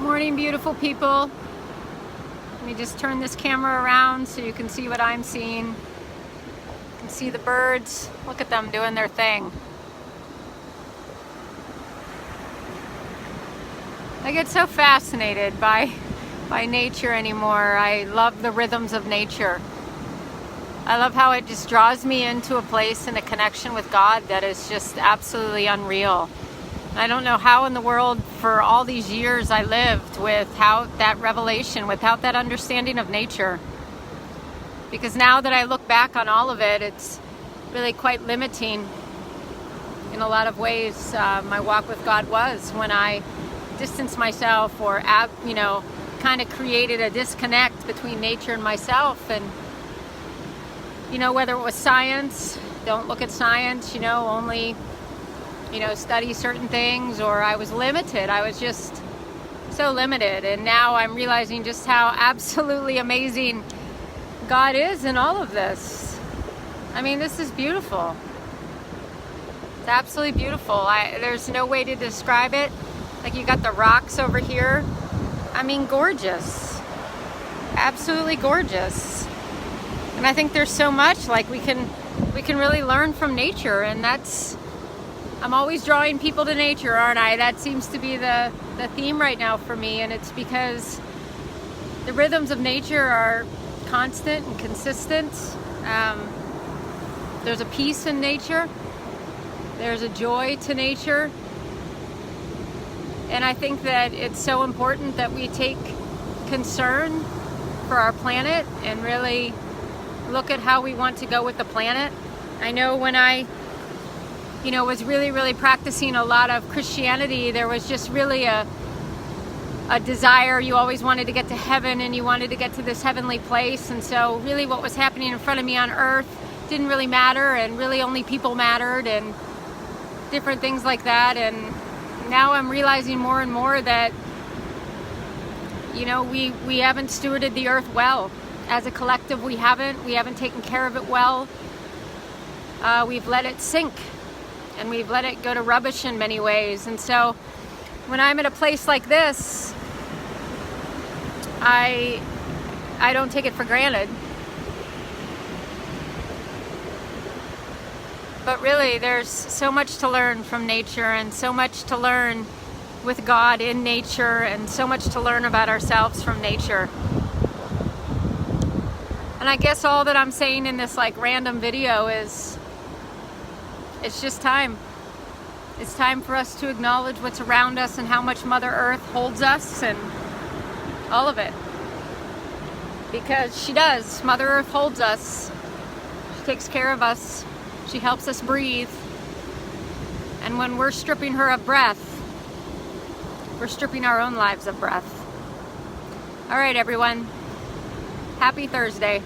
Morning, beautiful people. Let me just turn this camera around so you can see what I'm seeing. You can see the birds. Look at them doing their thing. I get so fascinated by nature anymore. I love the rhythms of nature. I love how it just draws me into a place and a connection with God that is just absolutely unreal. I don't know how in the world for all these years I lived without that revelation, without that understanding of nature. Because now that I look back on all of it, it's really quite limiting in a lot of ways. My walk with God was when I distanced myself or, kind of created a disconnect between nature and myself. And, whether it was science, don't look at science, only study certain things, or I was limited. I was just so limited. And now I'm realizing just how absolutely amazing God is in all of this. I mean, this is beautiful. It's absolutely beautiful. There's no way to describe it. Like, you got the rocks over here. I mean, gorgeous. Absolutely gorgeous. And I think there's so much like we can really learn from nature, and I'm always drawing people to nature, aren't I? That seems to be the theme right now for me, and it's because the rhythms of nature are constant and consistent. There's a peace in nature. There's a joy to nature. And I think that it's so important that we take concern for our planet and really look at how we want to go with the planet. I know when I was really, really practicing a lot of Christianity, there was just really a desire. You always wanted to get to heaven, and you wanted to get to this heavenly place. And so really what was happening in front of me on earth didn't really matter, and really only people mattered and different things like that. And now I'm realizing more and more that, we haven't stewarded the earth well. As a collective, we haven't taken care of it well. We've let it sink, and we've let it go to rubbish in many ways. And so when I'm at a place like this, I don't take it for granted. But really, there's so much to learn from nature, and so much to learn with God in nature, and so much to learn about ourselves from nature. And I guess all that I'm saying in this random video is it's just time. It's time for us to acknowledge what's around us and how much Mother Earth holds us and all of it. Because she does. Mother Earth holds us. She takes care of us. She helps us breathe. And when we're stripping her of breath, we're stripping our own lives of breath. All right, everyone. Happy Thursday.